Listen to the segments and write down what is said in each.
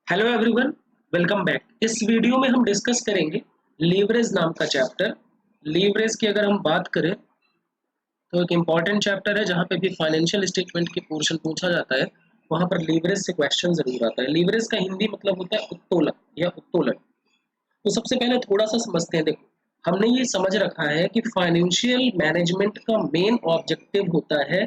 Hello everyone, welcome back. इस video में हम डिस्कस करेंगे लीवरेज नाम का चैप्टर। लीवरेज की अगर हम बात करें तो एक इम्पॉर्टेंट चैप्टर है जहाँ पे भी फाइनेंशियल स्टेटमेंट की पोर्शन पूछा जाता है, वहाँ पर लीवरेज से क्वेश्चन जरूर आता है। लीवरेज का हिंदी मतलब होता है उत्तोलन या उत्तोलन। तो सबसे पहले थोड़ा सा समझते हैं। देखो, हमने ये समझ रखा है कि फाइनेंशियल मैनेजमेंट का मेन ऑब्जेक्टिव होता है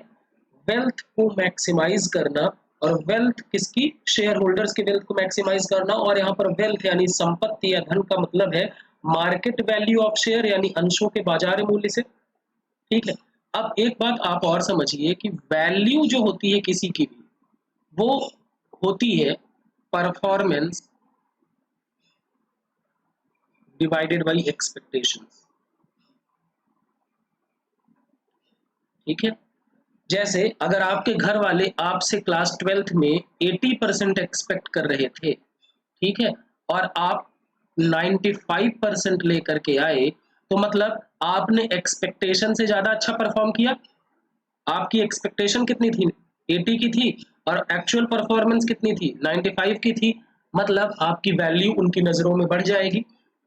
वेल्थ को मैक्सिमाइज करना। और वेल्थ किसकी? शेयर होल्डर्स की वेल्थ को मैक्सिमाइज करना। और यहाँ पर वेल्थ यानी संपत्ति या धन का मतलब है मार्केट वैल्यू ऑफ शेयर यानी अंशों के बाजार मूल्य से। ठीक है। अब एक बात आप और समझिए कि वैल्यू जो होती है किसी की भी, वो होती है परफॉर्मेंस डिवाइडेड बाई एक्सपेक्टेशंस। ठीक है। जैसे अगर आपके घर वाले आपसे क्लास 12th में 80% एक्सपेक्ट कर रहे थे, ठीक है, और आप 95% लेकर के आए, तो मतलब आपने एक्सपेक्टेशन से ज्यादा अच्छा परफॉर्म किया। आपकी एक्सपेक्टेशन कितनी थी? 80 की थी, और एक्चुअल परफॉर्मेंस कितनी थी? 95 की थी। मतलब आपकी वैल्यू उनकी नजरों में बढ़ जाएगी।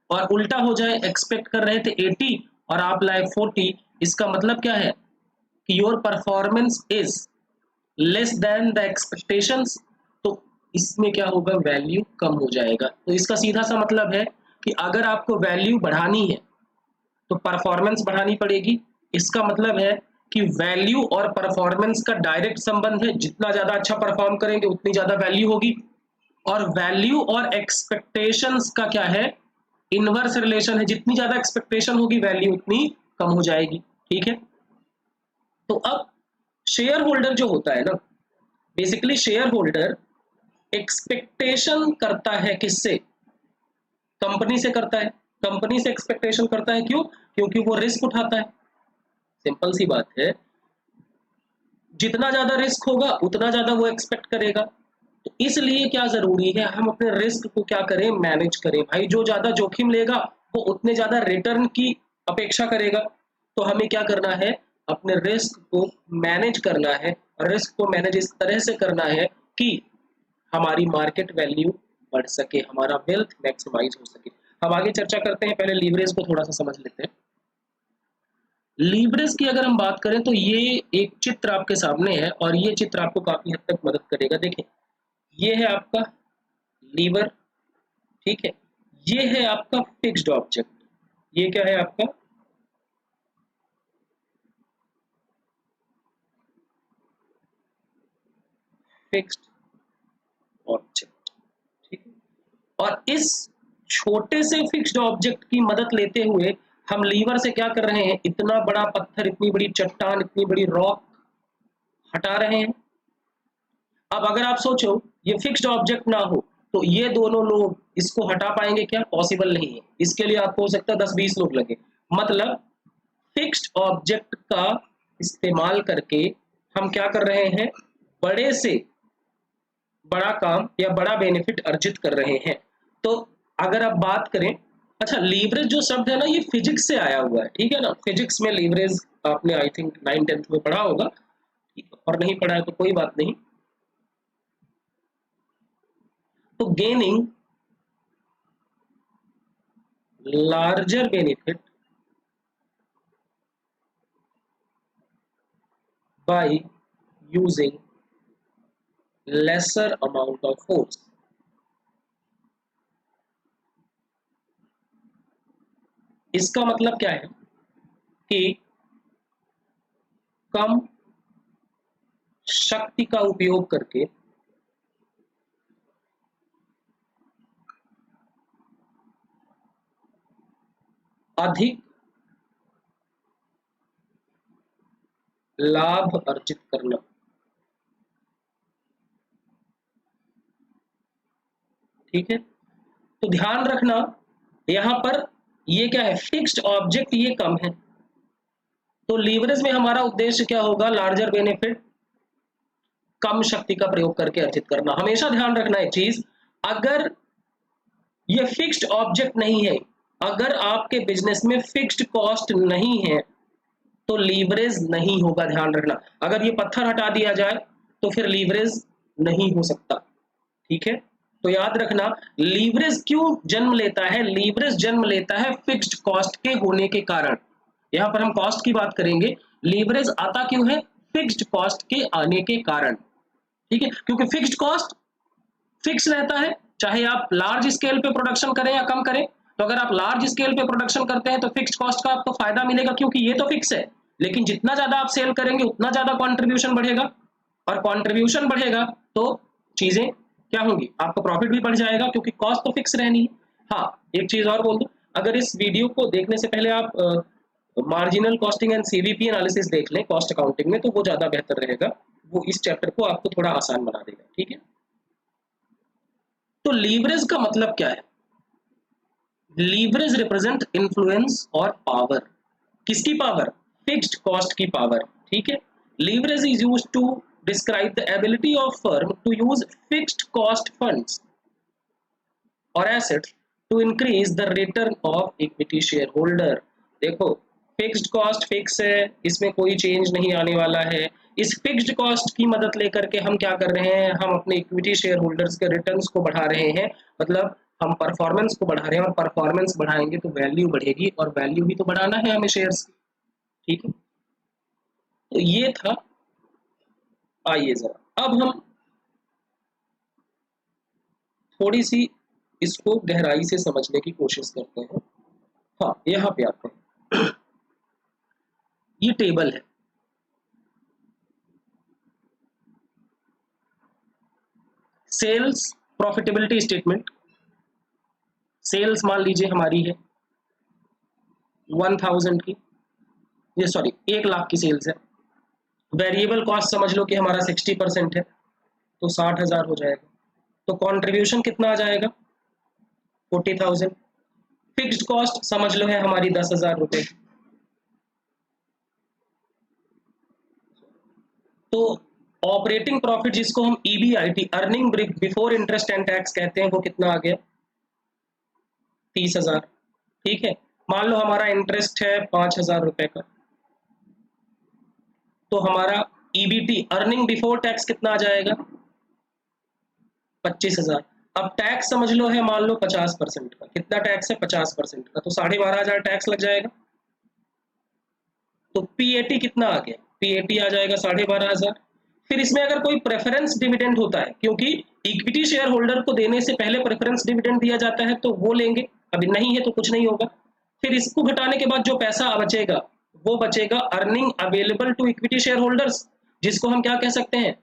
और उल्टा हो जाए, एक्सपेक्ट कर रहे थे 80 और आप लाए 40, इसका मतलब क्या है कि your performance is less than the expectations. तो इसमें क्या होगा? वैल्यू कम हो जाएगा। तो इसका सीधा सा मतलब है कि अगर आपको वैल्यू बढ़ानी है तो परफॉर्मेंस बढ़ानी पड़ेगी। इसका मतलब है कि वैल्यू और परफॉर्मेंस का डायरेक्ट संबंध है। जितना ज्यादा अच्छा परफॉर्म करेंगे उतनी ज्यादा वैल्यू होगी। और वैल्यू और एक्सपेक्टेशंस का क्या है? इनवर्स रिलेशन है। जितनी ज्यादा एक्सपेक्टेशन होगी वैल्यू उतनी कम हो जाएगी। ठीक है। तो अब शेयर होल्डर जो होता है ना, बेसिकली शेयर होल्डर एक्सपेक्टेशन करता है किससे? कंपनी से करता है। कंपनी से एक्सपेक्टेशन करता है, क्यों? क्योंकि वो रिस्क उठाता है। सिंपल सी बात है। जितना ज्यादा रिस्क होगा उतना ज्यादा वो एक्सपेक्ट करेगा। तो इसलिए क्या जरूरी है, हम अपने रिस्क को क्या करें? मैनेज करें। भाई जो ज्यादा जोखिम लेगा वो उतने ज्यादा रिटर्न की अपेक्षा करेगा। तो हमें क्या करना है? अपने रिस्क को मैनेज करना है। और रिस्क को मैनेज इस तरह से करना है कि हमारी मार्केट वैल्यू बढ़ सके, हमारा वेल्थ मैक्सिमाइज हो सके। हम आगे चर्चा करते हैं, पहले लीवरेज को थोड़ा सा समझ लेते हैं। लीवरेज की अगर हम बात करें तो ये एक चित्र आपके सामने है और ये चित्र आपको काफी हद तक मदद करेगा। देखिए, ये है आपका लीवर। ठीक है। ये है आपका फिक्स्ड ऑब्जेक्ट। ये क्या है आपका? Fixed object. ठीक है। और इस छोटे से फिक्स्ड ऑब्जेक्ट की मदद लेते हुए हम लीवर से क्या कर रहे हैं? इतना बड़ा पत्थर, इतनी बड़ी चट्टान, इतनी बड़ी रॉक हटा रहे हैं। अब अगर आप सोचो ये फिक्स्ड ऑब्जेक्ट ना हो तो ये दोनों लोग इसको हटा पाएंगे क्या? पॉसिबल नहीं है। इसके लिए आपको हो सकता है 10-20 लोग लगे। मतलब फिक्स्ड ऑब्जेक्ट का इस्तेमाल करके हम क्या कर रहे हैं? बड़े से बड़ा काम या बड़ा बेनिफिट अर्जित कर रहे हैं। तो अगर आप बात करें, अच्छा, लीवरेज जो शब्द है ना, ये फिजिक्स से आया हुआ है। ठीक है ना। फिजिक्स में लीवरेज आपने आई थिंक 9th-10th में पढ़ा होगा। ठीक है? और नहीं पढ़ा है तो कोई बात नहीं। तो gaining larger benefit by using lesser amount of force। इसका मतलब क्या है कि कम शक्ति का उपयोग करके अधिक लाभ अर्जित करना। ठीक है। तो ध्यान रखना, यहां पर ये क्या है? फिक्स्ड ऑब्जेक्ट, ये कम है। तो लीवरेज में हमारा उद्देश्य क्या होगा? लार्जर बेनिफिट, कम शक्ति का प्रयोग करके अर्जित करना। हमेशा ध्यान रखना एक चीज, अगर ये फिक्स्ड ऑब्जेक्ट नहीं है, अगर आपके बिजनेस में फिक्स्ड कॉस्ट नहीं है तो लीवरेज नहीं होगा। ध्यान रखना, अगर ये पत्थर हटा दिया जाए तो फिर लीवरेज नहीं हो सकता। ठीक है। तो याद रखना, लीवरेज क्यों जन्म लेता है? लीवरेज जन्म लेता है फिक्स्ड कॉस्ट के होने के कारण। यहाँ पर हम कॉस्ट की बात करेंगे, लीवरेज आता क्यों है? फिक्स्ड कॉस्ट के आने के कारण, ठीक है, क्योंकि फिक्स्ड कॉस्ट फिक्स रहता है, चाहे आप लार्ज स्केल पे प्रोडक्शन करें या कम करें। तो अगर आप लार्ज स्केल पे प्रोडक्शन करते हैं तो फिक्स्ड कॉस्ट का आपको फायदा मिलेगा, क्योंकि ये तो फिक्स है, लेकिन जितना ज्यादा आप सेल करेंगे उतना ज्यादा कंट्रीब्यूशन बढ़ेगा, और कंट्रीब्यूशन बढ़ेगा तो चीजें क्या होंगी, आपका प्रॉफिट भी बढ़ जाएगा, क्योंकि कॉस्ट तो फिक्स रहनी है। हाँ, एक चीज और बोल दूं, अगर इस वीडियो को देखने से पहले आप marginal costing and CVP analysis देख लें कॉस्ट अकाउंटिंग में, तो वो ज्यादा बेहतर रहेगा, वो इस चैप्टर को आपको थोड़ा आसान बना देगा, ठीक है। तो लीवरेज का मतलब क्या है? लीवरेज रिप्रेजेंट इन्फ्लुएंस और पावर। किसकी पावर? फिक्स्ड कॉस्ट की पावर, ठीक है। Leverage is used to describe the ability of firm to use fixed cost funds और assets to increase the return of equity shareholder. देखो, fixed cost fix है, इसमें कोई change नहीं आने वाला है। इस फिक्स्ड कॉस्ट की मदद लेकर के हम क्या कर रहे हैं? हम अपने इक्विटी शेयर होल्डर्स के रिटर्न्स को बढ़ा रहे हैं, मतलब हम परफॉर्मेंस को बढ़ा रहे हैं, और परफॉर्मेंस बढ़ाएंगे तो वैल्यू बढ़ेगी, और वैल्यू भी तो बढ़ाना है हमें शेयर्स, ठीक है। तो ये था। आइए जरा अब हम थोड़ी सी इसको गहराई से समझने की कोशिश करते हैं। हाँ, यहाँ पे आते हैं। ये टेबल है, सेल्स प्रॉफिटेबिलिटी स्टेटमेंट। सेल्स मान लीजिए हमारी है 1000 की, ये सॉरी 1 लाख की सेल्स है। वेरिएबल कॉस्ट समझ लो कि हमारा 60% है, तो 60,000 हो जाएगा। तो कंट्रीब्यूशन कितना आ जाएगा? 40,000। फिक्स्ड कॉस्ट समझ लो है हमारी 10,000 रुपए। तो ऑपरेटिंग प्रॉफिट, जिसको हम EBIT, earning before interest and tax कहते हैं, वो कितना आ गया? 30,000, ठीक है। मान लो हमारा इंटरेस्ट है 5,000 रुपए का, तो हमारा ईबीटी, अर्निंग बिफोर टैक्स, कितना आ जाएगा? 25,000। अब टैक्स समझ लो है मान लो 50% का, कितना टैक्स है? 50% का, तो 12,500 टैक्स लग जाएगा। तो पीएटी कितना आ गया? पीएटी आ जाएगा 12,500। फिर इसमें अगर कोई प्रेफरेंस डिविडेंड होता है, क्योंकि इक्विटी शेयर होल्डर को देने से पहले प्रेफरेंस डिविडेंड दिया जाता है, तो वो लेंगे, अभी नहीं है तो कुछ नहीं होगा। फिर इसको घटाने के बाद जो पैसा बचेगा, वो बचेगा earning available to equity shareholders, जिसको हम क्या कह सकते हैं?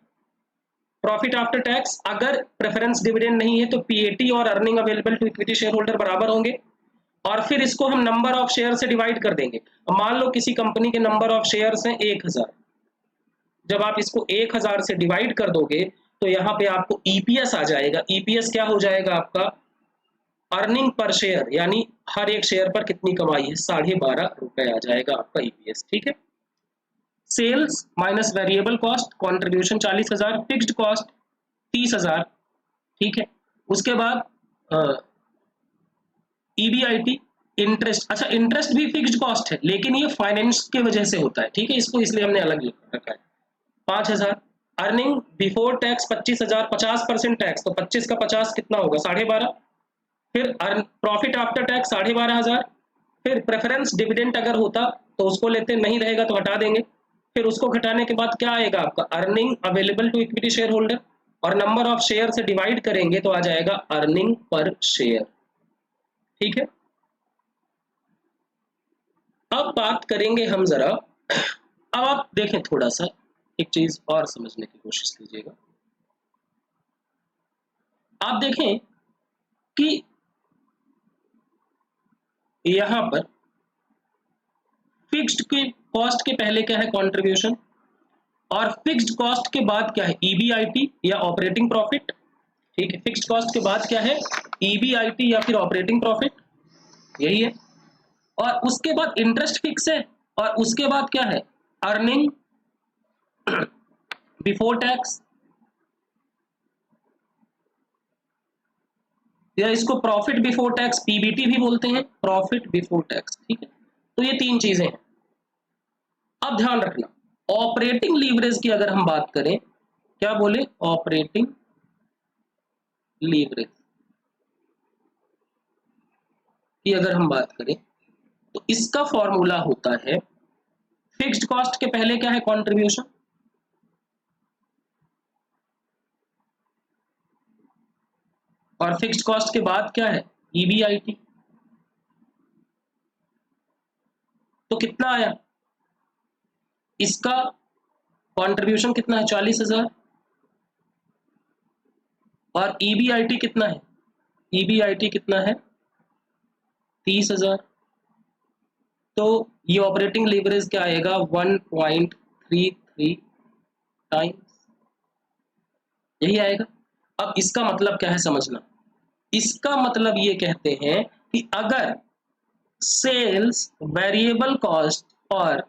Profit after tax. अगर प्रेफरेंस डिविडेंड नहीं है तो पीएटी और earning available to equity shareholder बराबर होंगे, और फिर इसको हम नंबर ऑफ शेयर से डिवाइड कर देंगे। मान लो किसी कंपनी के नंबर ऑफ शेयर्स हैं 1000, जब आप इसको 1000 से डिवाइड कर दोगे तो यहाँ पे आपको ईपीएस आ जाएगा। ईपीएस क्या हो जाएगा आपका? अर्निंग पर शेयर, यानी हर एक शेयर पर कितनी कमाई है? 12.5 रुपए आ जाएगा आपका ईपीएस, ठीक है। Sales minus variable cost, contribution 40,000, fixed cost 30,000, ठीक है। उसके बाद ईबीआईटी, इंटरेस्ट। अच्छा, इंटरेस्ट भी फिक्स्ड कॉस्ट है, लेकिन ये फाइनेंस की वजह से होता है, ठीक है, इसको इसलिए हमने अलग रखा है। 5,000। अर्निंग बिफोर टैक्स 25,000, 50% टैक्स, तो 25 का 50 कितना होगा? 12.5। फिर प्रॉफिट आफ्टर टैक्स 12,500। फिर प्रेफरेंस डिविडेंड अगर होता तो उसको लेते, नहीं रहेगा तो हटा देंगे। फिर उसको घटाने के बाद क्या आएगा आपका? Earning available to equity shareholder, और नंबर ऑफ शेयर से डिवाइड करेंगे तो आ जाएगा अर्निंग पर शेयर, ठीक है। अब बात करेंगे हम जरा, अब आप देखें थोड़ा सा, एक चीज और समझने की कोशिश कीजिएगा। आप देखें कि यहां पर फिक्स्ड के कॉस्ट के पहले क्या है? कंट्रीब्यूशन। और फिक्स्ड कॉस्ट के बाद क्या है? ईबीआईटी या ऑपरेटिंग प्रॉफिट, ठीक है। फिक्स्ड कॉस्ट के बाद क्या है? ईबीआईटी या फिर ऑपरेटिंग प्रॉफिट, यही है। और उसके बाद इंटरेस्ट फिक्स है, और उसके बाद क्या है? अर्निंग बिफोर टैक्स, या इसको प्रॉफिट बिफोर टैक्स, पीबीटी भी बोलते हैं, प्रॉफिट बिफोर टैक्स, ठीक है। तो ये तीन चीजें हैं। अब ध्यान रखना, ऑपरेटिंग लीवरेज की अगर हम बात करें, क्या बोले? ऑपरेटिंग लीवरेज की अगर हम बात करें तो इसका फॉर्मूला होता है, फिक्स्ड कॉस्ट के पहले क्या है, कंट्रीब्यूशन, और फिक्स्ड कॉस्ट के बाद क्या है, ईबीआईटी। तो कितना आया, इसका कंट्रीब्यूशन कितना है, 40,000, और ईबीआईटी कितना है, ईबीआईटी कितना है, 30,000। तो ये ऑपरेटिंग लीवरेज क्या आएगा, 1.33 टाइम्स, यही आएगा। अब इसका मतलब क्या है समझना, इसका मतलब ये कहते हैं कि अगर सेल्स, वेरिएबल कॉस्ट और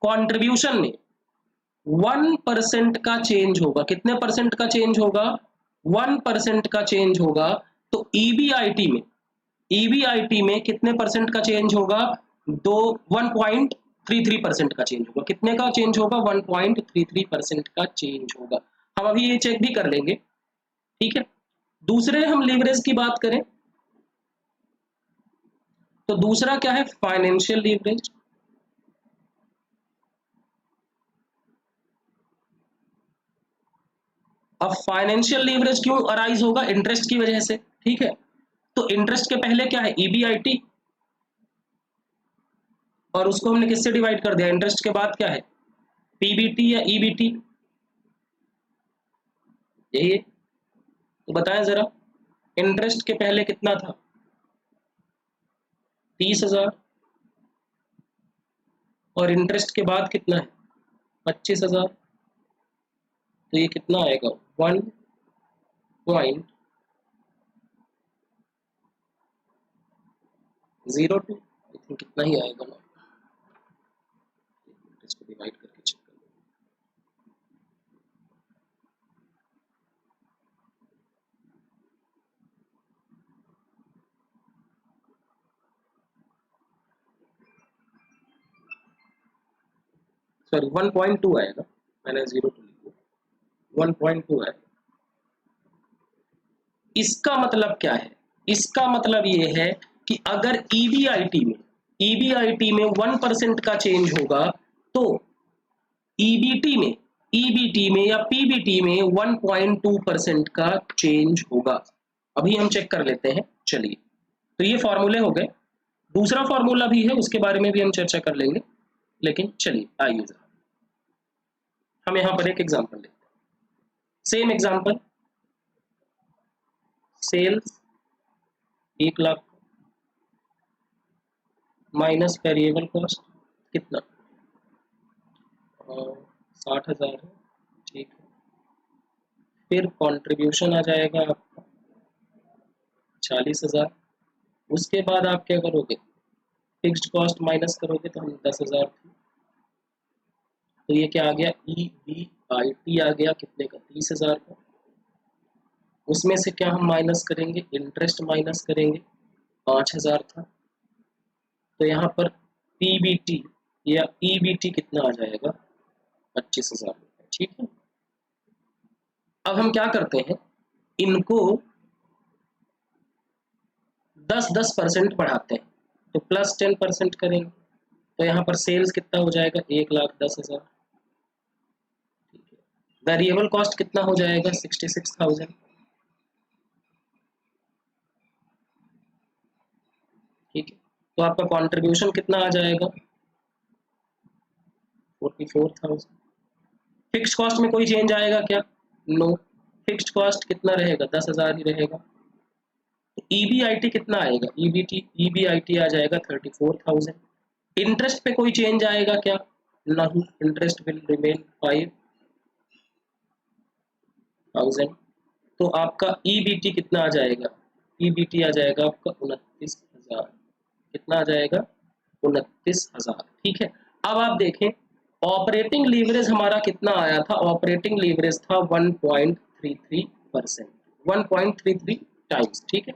कंट्रीब्यूशन में 1% का चेंज होगा, कितने परसेंट का चेंज होगा, 1% का चेंज होगा, तो ईबीआईटी में कितने परसेंट का चेंज होगा, 1.33% का चेंज होगा। कितने का चेंज होगा, 1.33% का चेंज होगा। हम अभी ये चेक भी कर लेंगे, ठीक है। दूसरे हम लीवरेज की बात करें तो दूसरा क्या है, फाइनेंशियल लीवरेज। अब फाइनेंशियल लीवरेज क्यों अराइज होगा, इंटरेस्ट की वजह से, ठीक है। तो इंटरेस्ट के पहले क्या है, ईबीआईटी, और उसको हमने किससे डिवाइड कर दिया, इंटरेस्ट के बाद क्या है, पीबीटी या ईबीटी, यही है। तो बताएं जरा, इंटरेस्ट के पहले कितना था, 30,000, और इंटरेस्ट के बाद कितना है, 25,000। तो ये कितना आएगा, 1.02, आई थिंक कितना ही आएगा ना, इसको डिवाइड करके चेक कर, सॉरी 1.2 आएगा, मैंने 0.2 लिखा, 1.2 आएगा। इसका मतलब क्या है, इसका मतलब ये है कि अगर ईबीआईटी में 1% का चेंज होगा तो ईबीटी में या पीबीटी में 1.2% का चेंज होगा। अभी हम चेक कर लेते हैं, चलिए। तो ये फॉर्मूले हो गए, दूसरा फॉर्मूला भी है, उसके बारे में भी हम चर्चा कर लेंगे, लेकिन चलिए आइए जरा हम यहाँ पर एक एग्जांपल लेते हैं। Same example, sales 1 lakh minus variable cost कितना, 60,000 है, ठीक है। फिर कंट्रीब्यूशन आ जाएगा आपका 40,000। उसके बाद आप क्या करोगे, फिक्स्ड कॉस्ट माइनस करोगे तो हम 10,000 थी, तो ये क्या आ गया, ईबीआईटी आ गया कितने का, 30,000 का। उसमें से क्या हम माइनस करेंगे, इंटरेस्ट माइनस करेंगे, 5,000 था। तो यहाँ पर पीबीटी या ईबीटी कितना आ जाएगा, 25,000, ठीक है। अब हम क्या करते हैं, इनको 10-10% बढ़ाते हैं, तो प्लस 10% करेंगे, तो यहाँ पर सेल्स कितना हो जाएगा, 1,10,000, ठीक है। वेरिएबल कॉस्ट कितना हो जाएगा, 66,000, ठीक है। तो आपका कंट्रीब्यूशन कितना आ जाएगा, 44,000। फिक्स्ड कॉस्ट में कोई चेंज आएगा क्या, नो, फिक्स्ड कॉस्ट कितना रहेगा, 10,000 ही रहेगा। ईबीआईटी कितना आएगा, ईबीआईटी आ जाएगा 34,000। इंटरेस्ट पे कोई चेंज आएगा क्या, नहीं, इंटरेस्ट विल रिमेन 5,000। तो आपका ईबीटी कितना आ जाएगा, ईबीटी आ जाएगा आपका 29,000, कितना आ जाएगा, 29,000, ठीक है। अब आप देखें ऑपरेटिंग लीवरेज हमारा कितना आया था, ऑपरेटिंग लीवरेज था 1.33%, 1.33 टाइम्स, ठीक है।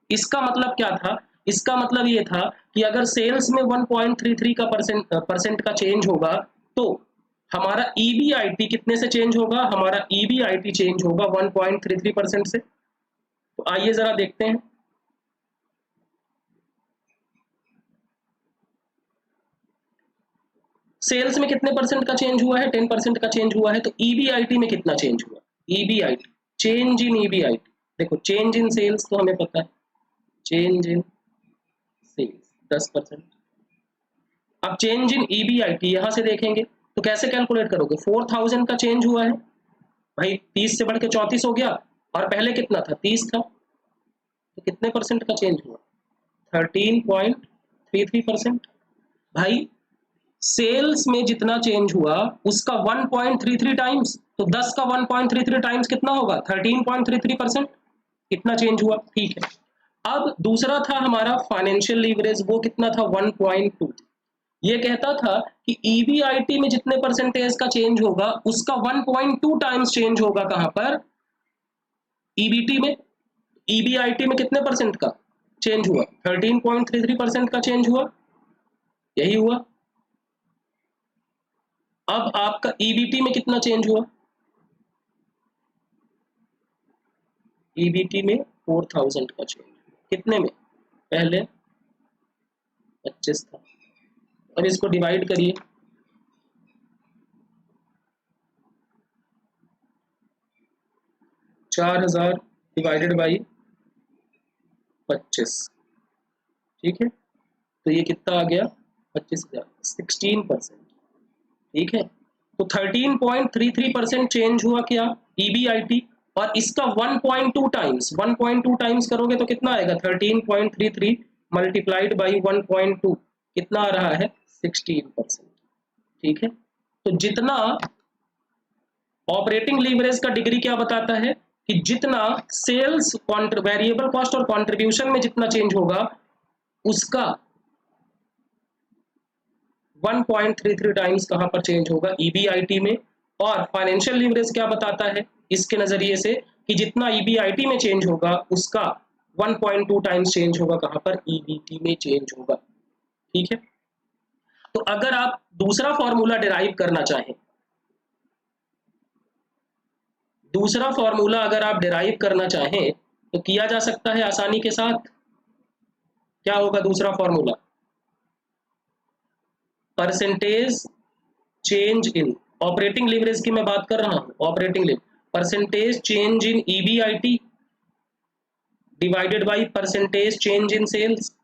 इसका मतलब क्या था, इसका मतलब ये था कि अगर सेल्स में 1.33 का परसेंट का चेंज होगा तो हमारा ईबीआईटी कितने से चेंज होगा, हमारा ईबीआईटी चेंज होगा 1.33% से। तो आइए जरा देखते हैं। सेल्स में कितने परसेंट का चेंज हुआ है? 10% का चेंज हुआ है। तो ईबीआईटी में कितना चेंज हुआ? ईबीआईटी, चेंज इन ईबीआईटी, देखो चेंज इन सेल्स तो हमें पता है, चेंज इन सेल्स 10%। अब चेंज इन ईबीआईटी यहां से देखेंगे तो कैसे कैलकुलेट करोगे? 4000 का चेंज हुआ है भाई, 30 से बढ़ के 34 हो गया, और पहले कितना था? 30 था, तो कितने परसेंट का चेंज हुआ? 13.33%। भाई सेल्स में जितना चेंज हुआ उसका 1.33 टाइम्स, तो 10 का 1.33 टाइम्स कितना होगा? 13.33%। कितना चेंज हुआ? ठीक है। अब दूसरा था हमारा फाइनेंशियल लीवरेज, वो कितना था? 1.2। ये कहता था कि ईबीआईटी में जितने परसेंटेज का चेंज होगा उसका 1.2 टाइम्स चेंज होगा। कहां पर? ईबीटी में। ईबीआईटी में कितने परसेंट का चेंज हुआ? 13.33% का चेंज हुआ, यही हुआ। अब आपका ईबीटी में कितना चेंज हुआ? ईबीटी में 4000 का चेंज, कितने में? पहले 25 था। अब इसको डिवाइड करिए, 4000 डिवाइडेड बाई 25, ठीक है। तो ये कितना आ गया? 25,000, 16%, ठीक है। तो 13.33% चेंज हुआ क्या? ईबीआईटी। और इसका 1.2 टाइम्स, 1.2 टाइम्स करोगे तो कितना आएगा? 13.33 मल्टीप्लाइड बाई 1.2, कितना आ रहा है? 16%, ठीक है। तो जितना ऑपरेटिंग लीवरेज का डिग्री क्या बताता है कि जितना सेल्स वेरिएबल कॉस्ट और कंट्रीब्यूशन में जितना चेंज होगा उसका 1.33 टाइम्स कहां पर चेंज होगा? ईबीआईटी में। और फाइनेंशियल लीवरेज क्या बताता है इसके नजरिए से कि जितना ईबीआईटी में चेंज होगा उसका 1.2 टाइम्स चेंज होगा कहां पर? ईबीटी में चेंज होगा, ठीक है। तो अगर आप दूसरा फॉर्मूला डिराइव करना चाहें, दूसरा फॉर्मूला अगर आप डिराइव करना चाहें तो किया जा सकता है आसानी के साथ। क्या होगा दूसरा formula? Percentage change in, operating leverage की मैं बात कर रहा हूं, operating leverage, percentage change in EBIT divided by percentage change in sales.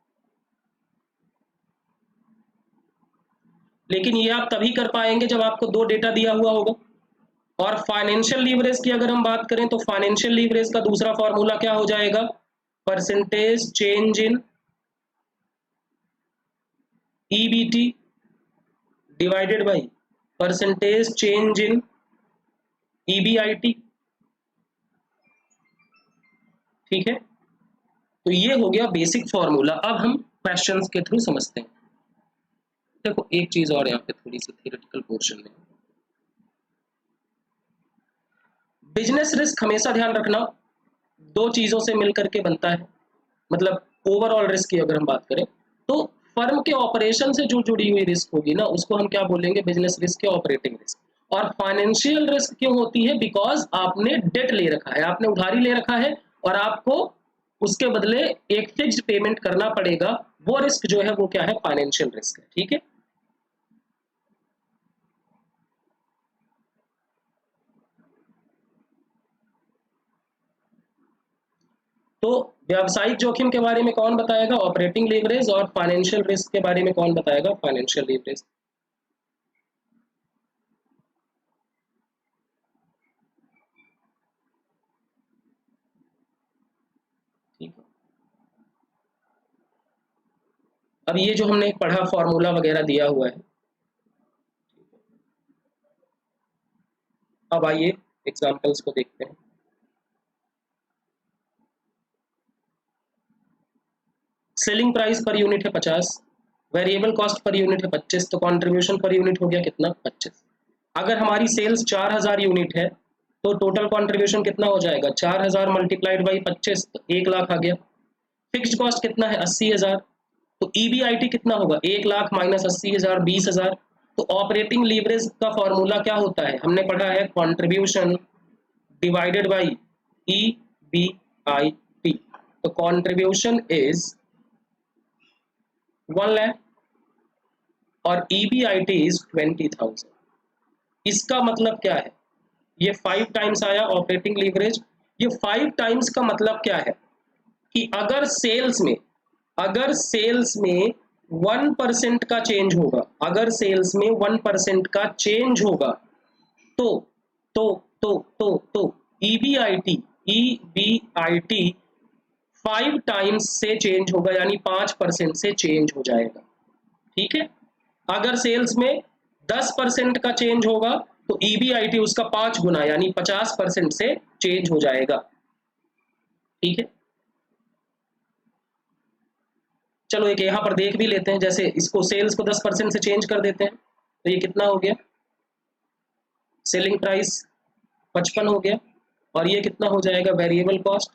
लेकिन ये आप तभी कर पाएंगे जब आपको दो डेटा दिया हुआ होगा। और फाइनेंशियल लीवरेज की अगर हम बात करें तो फाइनेंशियल लीवरेज का दूसरा फॉर्मूला क्या हो जाएगा? Percentage change in EBT divided by percentage change in EBIT, ठीक है। तो ये हो गया बेसिक फॉर्मूला। अब हम क्वेश्चंस के थ्रू समझते हैं। देखो एक चीज और यहाँ पे थोड़ी सी थियोरेटिकल पोर्शन में, बिजनेस रिस्क हमेशा ध्यान रखना दो चीजों से मिलकर के बनता है। मतलब ओवरऑल रिस्क की अगर हम बात करें तो फर्म के ऑपरेशन से जो जुड़ी हुई रिस्क होगी ना उसको हम क्या बोलेंगे? बिजनेस रिस्क या ऑपरेटिंग रिस्क। और फाइनेंशियल रिस्क क्यों होती है? बिकॉज आपने डेट ले रखा है, आपने उधारी ले रखा है और आपको उसके बदले एक फिक्स्ड पेमेंट करना पड़ेगा। वो रिस्क जो है वो क्या है? फाइनेंशियल रिस्क है, ठीक है। तो व्यावसायिक जोखिम के बारे में कौन बताएगा? Operating leverage. और फाइनेंशियल रिस्क के बारे में कौन बताएगा? Financial leverage. ठीक है। अब ये जो हमने पढ़ा फॉर्मूला वगैरह दिया हुआ है, अब आइए एग्जांपल्स को देखते हैं। सेलिंग प्राइस पर यूनिट है 50, वेरिएबल कॉस्ट पर यूनिट है 25, तो कंट्रीब्यूशन पर यूनिट हो गया कितना? 25। अगर हमारी सेल्स 4000 यूनिट है तो टोटल कंट्रीब्यूशन कितना हो जाएगा? 4000 मल्टीप्लाइड बाई 25, तो 1 लाख आ गया। फिक्स्ड कॉस्ट कितना है? 80,000। तो ईबीआईटी कितना होगा? 1 लाख माइनस 80,000, 20,000। तो ऑपरेटिंग लीवरेज का फॉर्मूला क्या होता है? हमने पढ़ा है contribution divided by E B I T, तो कंट्रीब्यूशन इज 1 लाख और EBIT इज 20,000। इसका मतलब क्या है, ये 5 टाइम्स आया ऑपरेटिंग लीवरेज। ये 5 टाइम्स का मतलब क्या है कि अगर सेल्स में 1% का चेंज होगा, अगर सेल्स में 1% का चेंज होगा तो EBIT 5 टाइम्स से चेंज होगा, यानी 5% से चेंज हो जाएगा। ठीक है, अगर सेल्स में 10% का चेंज होगा तो EBIT उसका 5 गुना यानी 50% से चेंज हो जाएगा। ठीक है, चलो एक यहां पर देख भी लेते हैं, जैसे इसको सेल्स को 10% से चेंज कर देते हैं तो ये कितना हो गया, सेलिंग प्राइस 55 हो गया, और ये कितना हो जाएगा, वेरिएबल कॉस्ट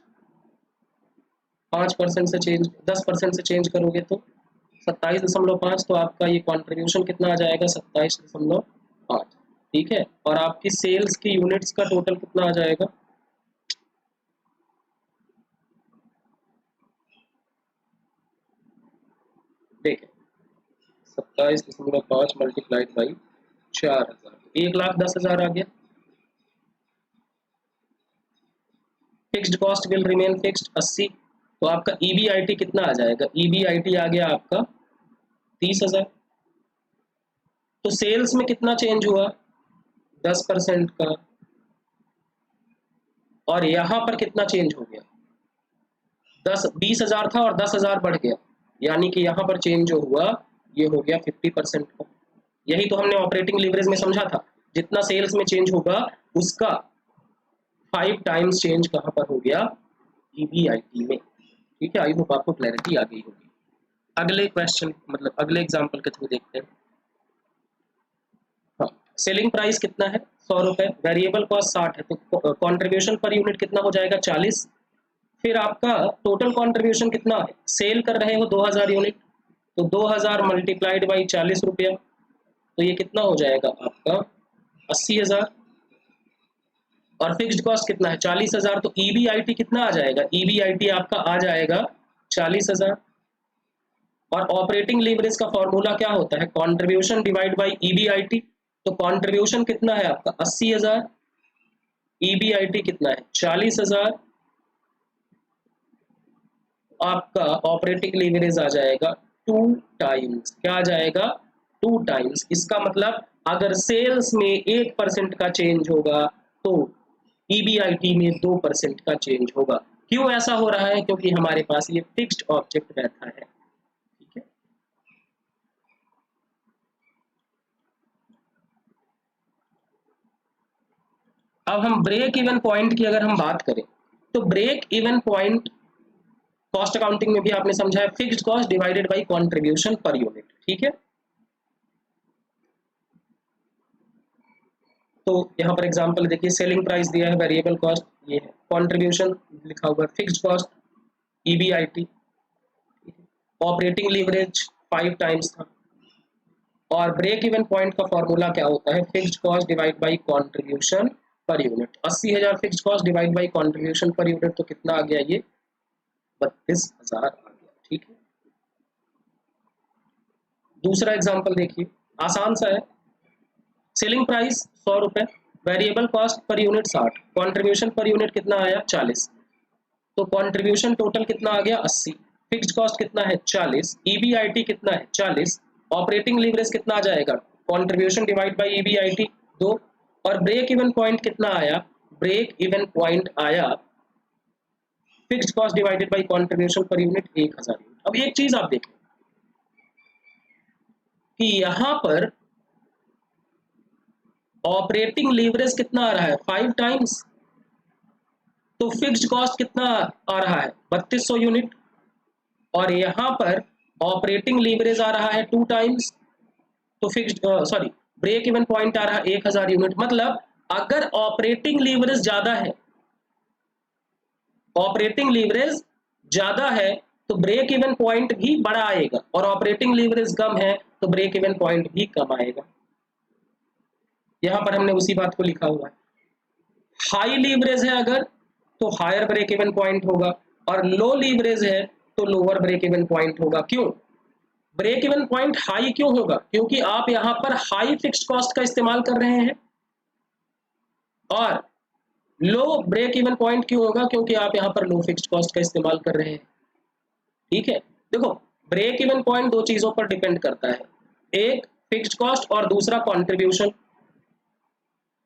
5% से चेंज, 10% से चेंज करोगे तो 27.5, तो आपका ये कॉन्ट्रीब्यूशन कितना आ जाएगा, 27.5। ठीक है, और आपकी सेल्स की यूनिट्स का टोटल कितना आ जाएगा, देखें 27.5 मल्टीप्लाइड बाई 4,000, 1,10,000 आ गया। Fixed cost will remain fixed 80, तो आपका EBIT कितना आ जाएगा, EBIT आ गया आपका 30,000। तो सेल्स में कितना चेंज हुआ, 10% का, और यहां पर कितना चेंज हो गया, 20,000 था और 10,000 बढ़ गया, यानी कि यहां पर चेंज जो हुआ ये हो गया 50% का। यही तो हमने ऑपरेटिंग लीवरेज में समझा था, जितना सेल्स में चेंज होगा उसका 5 टाइम्स चेंज कहां पर हो गया, EBIT में। ठीक है, आई होप आपको क्लैरिटी आ गई होगी। अगले क्वेश्चन मतलब अगले एग्जांपल के थ्रू देखते हैं। हाँ, सेलिंग प्राइस कितना है, 100 रुपए, वेरिएबल कॉस्ट 60 है, तो कंट्रीब्यूशन पर यूनिट कितना हो जाएगा, 40। फिर आपका टोटल कंट्रीब्यूशन कितना है, सेल कर रहे हो 2000 यूनिट, तो 2000 मल्टीप्लाइड बाई 40 रुपया, तो ये कितना हो जाएगा आपका 80,000। और फिक्स्ड कॉस्ट कितना है, 40,000, तो EBIT कितना आ जाएगा, EBIT आपका आ जाएगा 40,000। और ऑपरेटिंग लीवरेज का फॉर्मूला क्या होता है, कंट्रीब्यूशन डिवाइड बाय EBIT, तो कंट्रीब्यूशन कितना है आपका 80,000, EBIT कितना है 40,000, आपका ऑपरेटिंग लीवरेज आ जाएगा 2 टाइम्स, क्या आ जाएगा 2 टाइम्स। इसका मतलब अगर सेल्स में 1% का चेंज होगा तो EBIT में 2% का चेंज होगा। क्यों ऐसा हो रहा है, क्योंकि हमारे पास ये फिक्स्ड ऑब्जेक्ट बैठा है। ठीक है, अब हम ब्रेक इवन पॉइंट की अगर हम बात करें तो break even point cost accounting में भी आपने समझा है, fixed cost divided by contribution per unit. ठीक है, तो यहाँ पर एग्जांपल देखिए, सेलिंग प्राइस दिया है, वेरिएबल कॉस्ट ये है, कंट्रीब्यूशन लिखा हुआ है, fixed cost EBIT, operating leverage 5 times था, और ब्रेक इवन पॉइंट का फॉर्मूला क्या होता है, fixed cost divide by contribution per unit. 80,000 fixed cost divide by contribution per unit, तो कितना आ गया, ये 32,000 आ गया। ठीक है, दूसरा एग्जांपल देखिए, आसान सा है, सेलिंग प्राइस 100 रुपए, variable cost per unit 60, contribution per unit कितना आया 40, तो कंट्रीब्यूशन टोटल कितना आ गया 80, फिक्स्ड कॉस्ट कितना है 40, EBIT कितना है 40, ऑपरेटिंग लीवरेज कितना आ जाएगा, कंट्रीब्यूशन डिवाइड बाय EBIT 2, और ब्रेक इवन पॉइंट कितना आया, ब्रेक इवन पॉइंट आया fixed cost divided by contribution per unit 1000 unit. अब एक चीज आप देखें कि यहां पर ऑपरेटिंग लीवरेज कितना आ रहा है 5 टाइम्स, तो फिक्स्ड कॉस्ट कितना आ रहा है 3200 यूनिट, और यहां पर ऑपरेटिंग लीवरेज आ रहा है 2 टाइम्स, तो fixed sorry break even point आ रहा है 1000 यूनिट। मतलब अगर ऑपरेटिंग लीवरेज ज्यादा है, ऑपरेटिंग लीवरेज ज्यादा है तो ब्रेक इवन पॉइंट भी बड़ा आएगा, और ऑपरेटिंग लीवरेज कम है तो ब्रेक इवन पॉइंट भी कम आएगा। यहां पर हमने उसी बात को लिखा हुआ है। हाई लीवरेज है अगर, तो हायर ब्रेक इवन पॉइंट होगा, और लो लीवरेज है तो लोअर ब्रेक इवन पॉइंट होगा। क्यों ब्रेक इवन पॉइंट हाई क्यों होगा? क्योंकि आप यहां पर हाई फिक्स्ड कॉस्ट का इस्तेमाल कर रहे हैं। और लो ब्रेक इवन पॉइंट क्यों होगा? क्योंकि आप यहां पर लो फिक्स्ड कॉस्ट का इस्तेमाल कर रहे हैं। ठीक है, देखो ब्रेक इवन पॉइंट दो चीजों पर डिपेंड करता है, एक फिक्स्ड कॉस्ट और दूसरा कंट्रीब्यूशन।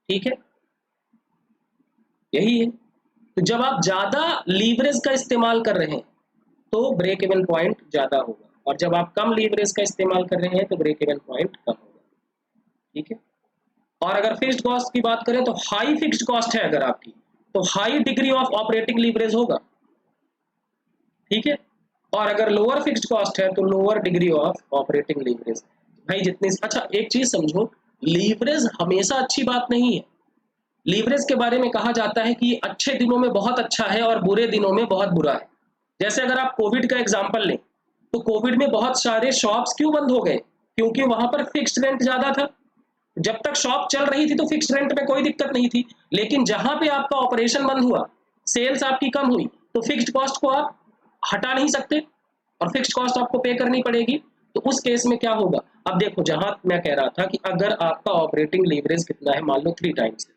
ठीक है, यही है। तो जब आप ज्यादा लीवरेज का इस्तेमाल कर रहे हैं तो ब्रेक इवन पॉइंट ज्यादा होगा, और जब आप कम लीवरेज का इस्तेमाल कर रहे हैं तो ब्रेक इवन पॉइंट कम होगा। ठीक है, और अगर फिक्स्ड कॉस्ट की बात करें तो हाई फिक्स्ड कॉस्ट है अगर आपकी, तो high degree of operating leverage होगा। ठीक है, और अगर लोअर फिक्स्ड कॉस्ट है तो lower degree of operating leverage. भाई जितनी, अच्छा एक चीज समझो, लीवरेज हमेशा अच्छी बात नहीं है। लीवरेज के बारे में कहा जाता है कि अच्छे दिनों में बहुत अच्छा है और बुरे दिनों में बहुत बुरा है। जैसे अगर आप कोविड का एग्जांपल लें तो कोविड में बहुत सारे शॉप्स क्यों बंद हो गए? क्योंकि वहां पर फिक्स्ड रेंट ज्यादा था। जब तक शॉप चल रही थी तो फिक्स्ड रेंट में कोई दिक्कत नहीं थी, लेकिन जहां पे आपका ऑपरेशन बंद हुआ, सेल्स आपकी कम हुई, तो फिक्स्ड कॉस्ट को आप हटा नहीं सकते और फिक्स्ड कॉस्ट आपको पे करनी पड़ेगी। तो उस केस में क्या होगा? अब देखो, जहां मैं कह रहा था कि अगर आपका ऑपरेटिंग लीवरेज कितना है, मान लो 3 टाइम्स,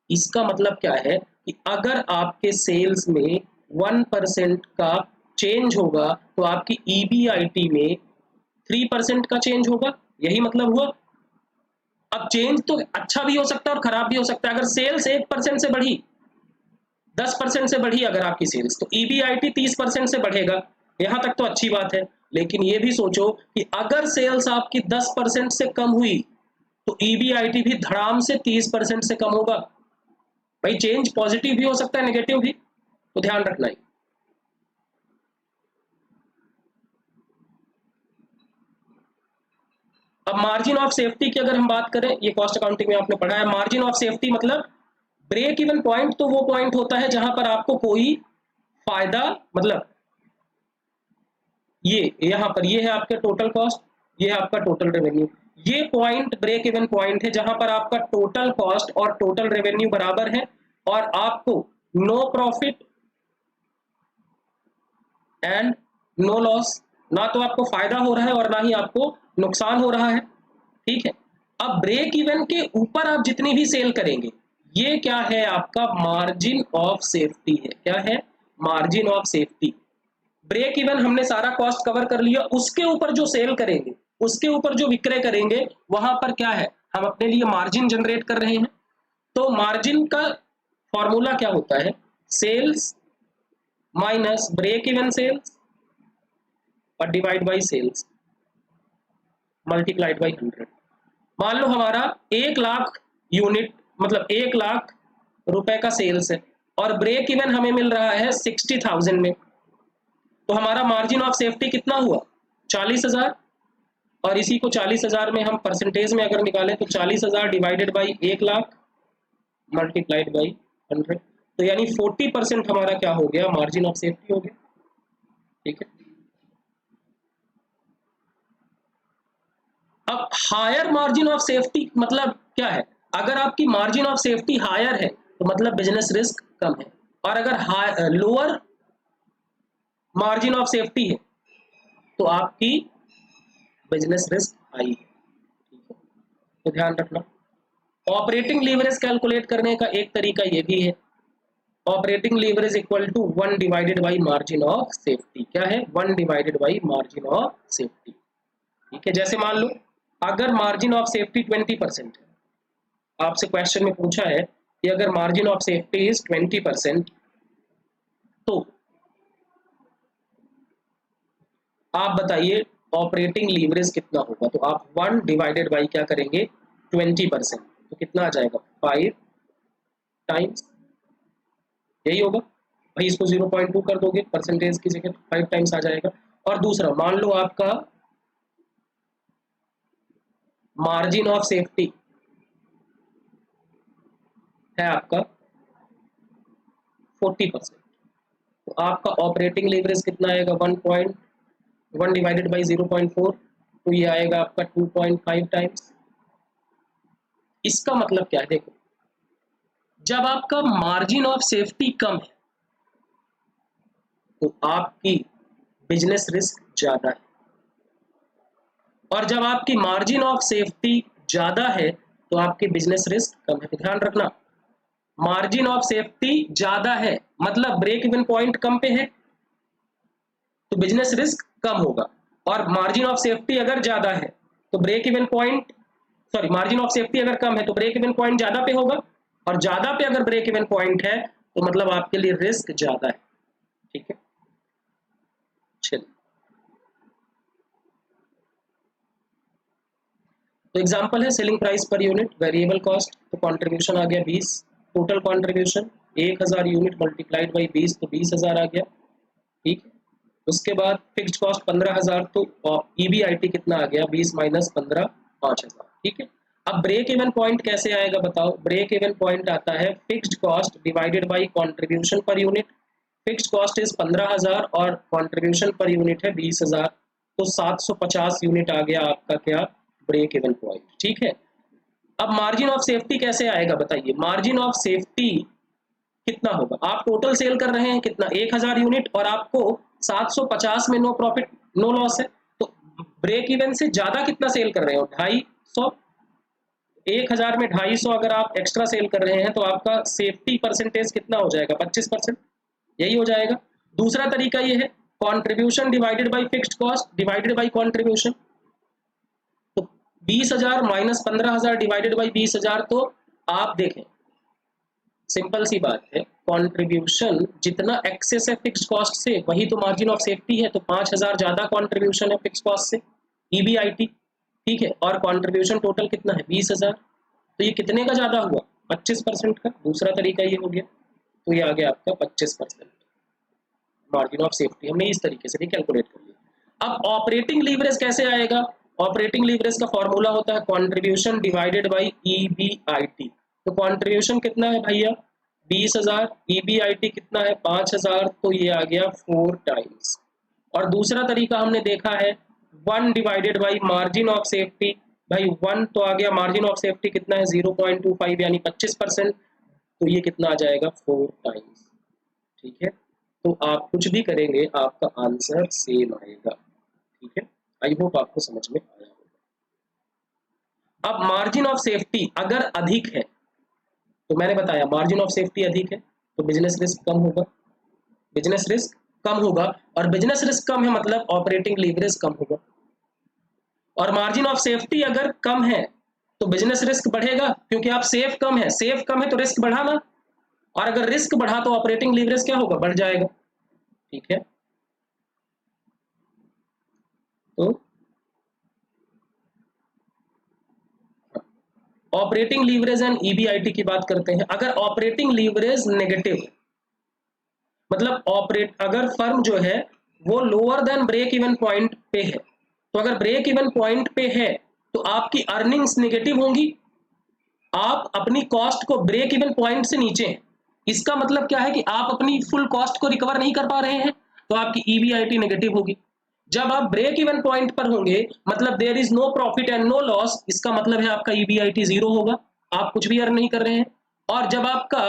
इसका मतलब क्या है कि अगर आपके सेल्स में 1% का चेंज होगा तो आपकी ईबीआईटी में 3% का चेंज होगा। यही मतलब हुआ। अब चेंज तो अच्छा भी हो सकता है और खराब भी हो सकता है। अगर सेल्स 1% से बढ़ी, 10% से बढ़ी अगर आपकी सेल्स, तो ईबीआईटी 30% से बढ़ेगा। यहां तक तो अच्छी बात है, लेकिन ये भी सोचो कि अगर सेल्स आपकी 10% से कम हुई तो ईबीआईटी भी धड़ाम से 30% से कम होगा। भाई चेंज पॉजिटिव भी हो सकता है, नेगेटिव भी, तो ध्यान रखना है। अब मार्जिन ऑफ सेफ्टी की अगर हम बात करें, ये कॉस्ट अकाउंटिंग में आपने पढ़ा है, मार्जिन ऑफ सेफ्टी मतलब ब्रेक इवन पॉइंट तो वो पॉइंट होता है जहां पर आपको कोई फायदा, मतलब ये यहाँ पर ये है आपके टोटल कॉस्ट, ये है आपका टोटल रेवेन्यू। ये पॉइंट ब्रेक इवन पॉइंट है जहां पर आपका टोटल कॉस्ट और टोटल रेवेन्यू बराबर है और आपको no profit and no loss, ना तो आपको फायदा हो रहा है और ना ही आपको नुकसान हो रहा है। ठीक है, अब ब्रेक इवन के ऊपर आप जितनी भी सेल करेंगे, ये क्या है? आपका मार्जिन ऑफ सेफ्टी है। क्या है? Margin of safety. Break even हमने सारा कॉस्ट कवर कर लिया, उसके ऊपर जो सेल करेंगे, उसके ऊपर जो विक्रय करेंगे, वहां पर क्या है? हम अपने लिए मार्जिन जनरेट कर रहे हैं। तो मार्जिन का फॉर्मूला क्या होता है? Sales minus break even sales और divide by sales multiplied by 100। मान लो हमारा 1 लाख यूनिट, मतलब 1 लाख रुपए का सेल्स है और ब्रेक इवन हमें मिल रहा है 60,000 में, तो हमारा मार्जिन ऑफ सेफ्टी कितना हुआ? 40,000। और इसी को 40,000 में हम परसेंटेज में अगर निकालें तो 40,000 divided by 1 lakh multiplied by 100, तो यानी 40% हमारा क्या हो गया? मार्जिन ऑफ सेफ्टी हो गया। ठीक है, अब हायर मार्जिन ऑफ सेफ्टी मतलब क्या है? अगर आपकी मार्जिन ऑफ सेफ्टी हायर है तो मतलब बिजनेस रिस्क कम है, और अगर लोअर मार्जिन ऑफ सेफ्टी है तो आपकी बिजनेस रिस्क हाई है। ठीक है, तो ध्यान रखना। ऑपरेटिंग लीवरेज कैलकुलेट करने का एक तरीका ये भी है, operating leverage equal to 1 divided by margin of safety. क्या है? 1 divided by margin of safety. ठीक है, जैसे मान लो अगर मार्जिन ऑफ सेफ्टी 20% है, आपसे क्वेश्चन में पूछा है कि अगर मार्जिन ऑफ सेफ्टी इज 20%, तो आप बताइए ऑपरेटिंग लीवरेज कितना होगा? तो आप 1 डिवाइडेड बाई क्या करेंगे? 20%, तो कितना आ जाएगा? 5 टाइम्स, यही होगा। भाई इसको 0.2 कर दोगे परसेंटेज की जगह, 5 टाइम्स आ जाएगा। और दूसरा मान लो आपका मार्जिन ऑफ सेफ्टी है आपका 40%, तो आपका ऑपरेटिंग लीवरेज कितना आएगा? 1 डिवाइडेड बाई 0.4, तो ये आएगा आपका 2.5 टाइम्स। इसका मतलब क्या है? देखो, जब आपका मार्जिन ऑफ सेफ्टी कम है तो आपकी बिजनेस रिस्क ज्यादा है। और जब आपकी मार्जिन ऑफ सेफ्टी ज्यादा है तो आपकी बिजनेस रिस्क कम है। ध्यान रखना, मार्जिन ऑफ सेफ्टी ज्यादा है मतलब ब्रेक इवन पॉइंट कम पे है तो बिजनेस रिस्क कम होगा। और मार्जिन ऑफ सेफ्टी अगर ज्यादा है तो break even point, sorry, margin of safety अगर कम है तो ब्रेक इवन पॉइंट ज्यादा पे होगा, और ज्यादा पे अगर ब्रेक इवन पॉइंट है तो मतलब आपके लिए रिस्क ज्यादा है। ठीक है, चलिए तो एग्जांपल है selling price per unit, variable cost, तो कंट्रीब्यूशन आ गया 20, total contribution 1000 unit multiplied by 20 तो 20,000 आ गया। ठीक है, उसके बाद फिक्स्ड कॉस्ट 15,000 तो ईबीआईटी कितना आ गया 20 माइनस 15 5,000। ठीक है, अब ब्रेक इवन पॉइंट कैसे आएगा बताओ। ब्रेक इवन पॉइंट आता है fixed cost divided by contribution per unit. Fixed cost is 15,000 और कंट्रीब्यूशन पर यूनिट है 20,000 तो 750 यूनिट आ गया आपका क्या, ब्रेक इवन पॉइंट। ठीक है, अब मार्जिन ऑफ सेफ्टी कैसे आएगा बताइए। मार्जिन ऑफ सेफ्टी कितना होगा, आप टोटल सेल कर रहे हैं कितना 1000 यूनिट और आपको 750 में नो प्रॉफिट नो लॉस है, तो ब्रेक इवन से ज्यादा कितना सेल कर रहे हो 250। 1000 में 250 अगर आप एक्स्ट्रा सेल कर रहे हैं तो आपका सेफ्टी परसेंटेज कितना हो जाएगा 25%, यही हो जाएगा। दूसरा तरीका ये है contribution divided by fixed cost divided by contribution, तो 20,000 माइनस 15,000 डिवाइडेड बाय 20,000, तो आप देखें सिंपल सी बात है, कंट्रीब्यूशन जितना एक्सेस है फिक्स कॉस्ट से वही तो मार्जिन ऑफ सेफ्टी है, तो 5,000 ज्यादा कंट्रीब्यूशन है फिक्स कॉस्ट से ईबीआईटी। ठीक है, और कंट्रीब्यूशन टोटल कितना है 20,000, तो ये कितने का ज्यादा हुआ 25% का। दूसरा तरीका ये हो गया, तो ये आ गया आपका 25% मार्जिन ऑफ सेफ्टी। हमने इस तरीके से भी कैलकुलेट कर लिया। अब ऑपरेटिंग लीवरेज कैसे आएगा। ऑपरेटिंग लीवरेज का फॉर्मूला होता है कंट्रीब्यूशन डिवाइडेड बाय ईबीआईटी। तो कंट्रीब्यूशन कितना है भैया 20,000, ईबीआईटी कितना है 5,000, तो ये आ गया 4 टाइम्स। और दूसरा तरीका हमने देखा है 1 divided by margin of safety, भाई 1 तो आ गया, मार्जिन ऑफ सेफ्टी कितना है 0.25 यानी 25%, तो ये कितना आ जाएगा 4 टाइम्स। ठीक है, तो आप कुछ भी करेंगे आपका आंसर सेम आएगा। ठीक है, आई होप आपको समझ में आया होगा। अब मार्जिन ऑफ सेफ्टी अगर अधिक है, तो मैंने बताया मार्जिन ऑफ सेफ्टी अधिक है तो बिजनेस रिस्क कम होगा, बिजनेस रिस्क कम होगा, और बिजनेस रिस्क कम है मतलब ऑपरेटिंग लीवरेज कम होगा। और मार्जिन ऑफ सेफ्टी अगर कम है तो बिजनेस रिस्क बढ़ेगा क्योंकि आप सेफ कम है, सेफ कम है तो रिस्क बढ़ा ना, और अगर रिस्क बढ़ा तो ऑपरेटिंग लीवरेज क्या होगा बढ़ जाएगा। ठीक है, तो ऑपरेटिंग लीवरेज एंड ईबीआईटी की बात करते हैं। अगर ऑपरेटिंग लीवरेज नेगेटिव मतलब ऑपरेट अगर फर्म जो है वो lower than break even point पे है, तो अगर ब्रेक इवन पॉइंट पे है तो आपकी अर्निंग्स नेगेटिव होंगी, आप अपनी कॉस्ट को ब्रेक इवन पॉइंट से नीचे हैं। इसका मतलब क्या है कि आप अपनी फुल कॉस्ट को रिकवर नहीं कर पा रहे हैं, तो आपकी ईबीआईटी नेगेटिव होगी। जब आप ब्रेक इवन पॉइंट पर होंगे मतलब there is no profit and no loss, इसका मतलब है आपका ईबीआईटी जीरो होगा, आप कुछ भी अर्न नहीं कर रहे हैं। और जब आपका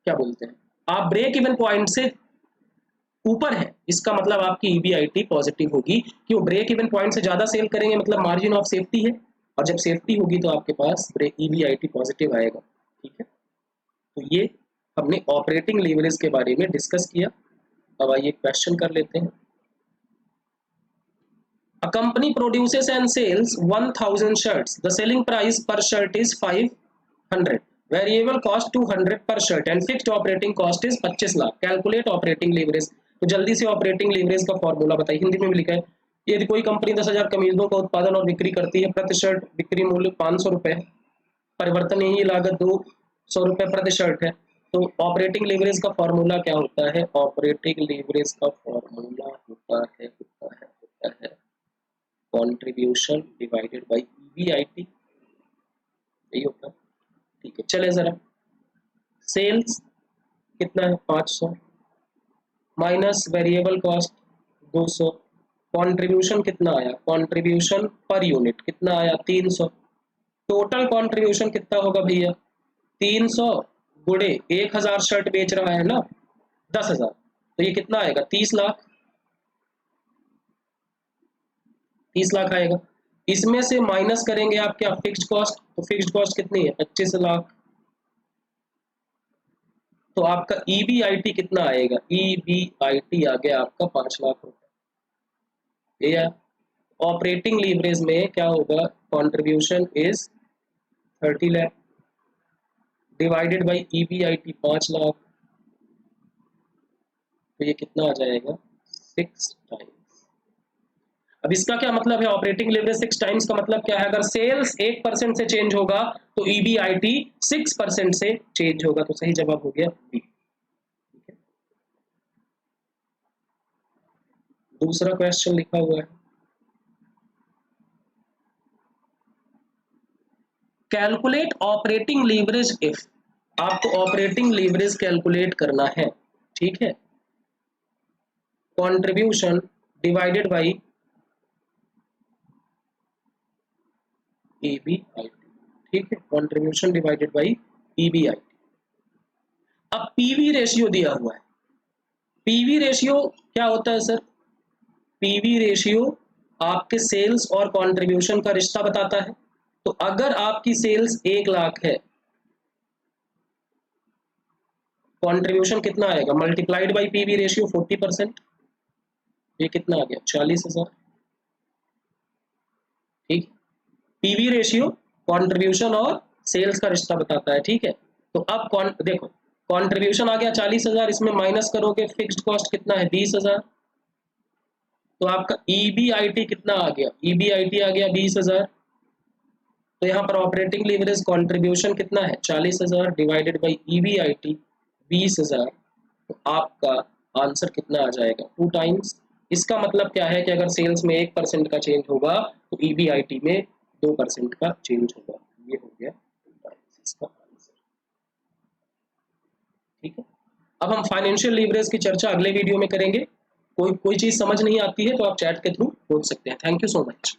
क्या बोलते हैं आप ब्रेक इवन पॉइंट से ऊपर है, इसका मतलब आपकी ईबीआईटी पॉजिटिव होगी, क्यों ब्रेक इवन पॉइंट से ज्यादा सेल करेंगे मतलब मार्जिन ऑफ सेफ्टी है, और जब सेफ्टी होगी तो आपके पास ईबीआईटी पॉजिटिव आएगा। ठीक है, तो ये हमने ऑपरेटिंग लीवरेज के बारे में डिस्कस किया। अब आइए क्वेश्चन कर लेते हैं। A company produces and sells 1000 shirts. The selling price per shirt is 500. Variable cost 200 per shirt and fixed operating cost is 25 lakh. Calculate operating leverage। तो जल्दी से ऑपरेटिंग लीवरेज का फॉर्मूला बताइए। हिंदी में भी लिखा है, यदि कोई कंपनी 10,000 कमीजों का उत्पादन और बिक्री करती है, प्रति शर्ट बिक्री मूल्य 500 रुपए, परिवर्तनीय लागत 200 रुपए प्रति शर्ट है, तो ऑपरेटिंग लीवरेज का फॉर्मूला क्या होता है। ऑपरेटिंग लीवरेज का फॉर्मूला होता है कंट्रीब्यूशन डिवाइडेड बाय ईबीआईटी, यही होता है। ठीक है, चले जरा, सेल्स कितना है 500 माइनस वेरिएबल कॉस्ट 200, कंट्रीब्यूशन कितना आया, कंट्रीब्यूशन पर यूनिट कितना आया 300, टोटल कंट्रीब्यूशन कितना होगा भैया 300 गुड़े 1000 शर्ट बेच रहा है ना 10,000, तो ये कितना आएगा 30 लाख, 30 लाख आएगा। इसमें से माइनस करेंगे आप क्या फिक्स्ड कॉस्ट, तो फिक्स्ड कॉस्ट कितनी है 25 लाख, तो आपका ईबीआईटी कितना आएगा, ईबीआईटी आ गया आपका 5 लाख रुपए। ये ऑपरेटिंग लीवरेज में क्या होगा, contribution is 30 lakh divided by EBIT 5 lakh, तो ये कितना आ जाएगा 6 टाइम्स। अब इसका क्या मतलब है, ऑपरेटिंग लेवरेज 6 टाइम्स का मतलब क्या है, अगर सेल्स 1% से चेंज होगा तो ईबीआईटी 6% से चेंज होगा, तो सही जवाब हो गया बी। दूसरा क्वेश्चन लिखा हुआ है, कैलकुलेट ऑपरेटिंग लीवरेज इफ, आपको ऑपरेटिंग लीवरेज कैलकुलेट करना है, ठीक है, कंट्रीब्यूशन डिवाइडेड बाय ईबीआईटी, ठीक है, कंट्रीब्यूशन डिवाइडेड बाय ईबीआईटी। अब पीवी रेशियो दिया हुआ है, पीवी रेशियो क्या होता है सर, पीवी रेशियो आपके सेल्स और कंट्रीब्यूशन का रिश्ता बताता है। तो अगर आपकी सेल्स 1 लाख है, कंट्रीब्यूशन कितना आएगा मल्टीप्लाइड बाय पीवी रेशियो 40%, ये कितना आ गया 40,000, ठीक। पीवी रेशियो कंट्रीब्यूशन और सेल्स का रिश्ता बताता है, ठीक है। तो अब देखो कंट्रीब्यूशन आ गया 40,000, इसमें माइनस करोगे फिक्स्ड कॉस्ट कितना है 20,000, तो आपका ईबीआईटी कितना आ गया, ईबीआईटी आ गया 20,000। तो यहाँ पर ऑपरेटिंग लीवरेज कंट्रीब्यूशन कितना है 40,000 डिवाइडेड बाय ईबीआईटी 20,000, तो आपका आंसर कितना आ जाएगा 2 टाइम्स। इसका मतलब क्या है कि अगर सेल्स में 1% का चेंज होगा तो ईबीआईटी में 2% का चेंज होगा, ये हो गया 2 टाइम्स इसका आंसर, ठीक है। अब हम फाइनेंशियल लीवरेज की चर्चा अगले वीडियो में करेंगे। कोई चीज समझ नहीं आती है तो आप चैट के थ्रू पूछ सकते हैं। Thank you so much.